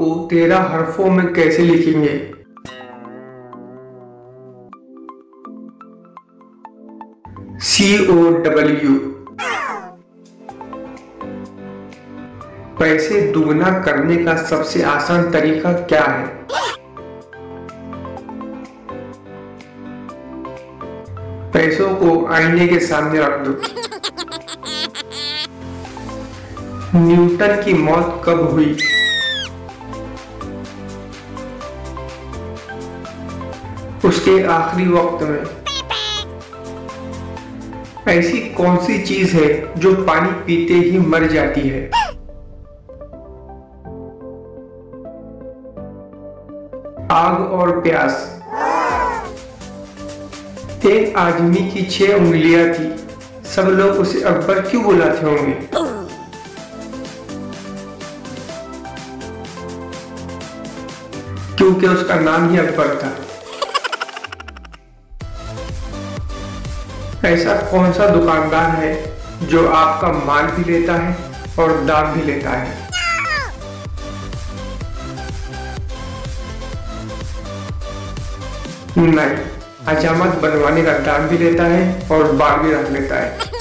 को 13 हरफों में कैसे लिखेंगे? COW। पैसे दुगना करने का सबसे आसान तरीका क्या है? पैसों को आईने के सामने रख दो। न्यूटन की मौत कब हुई? उसके आखिरी वक्त में। ऐसी कौन सी चीज है जो पानी पीते ही मर जाती है? आग और प्यास। एक आदमी की 6 उंगलियां थी, सब लोग उसे अकबर क्यों बुलाते होंगे? क्योंकि उसका नाम ही अकबर था। ऐसा कौन सा दुकानदार है जो आपका माल भी लेता है और दाम भी लेता है? नहीं, हजामत बनवाने का दाम भी लेता है और बाल भी रख लेता है।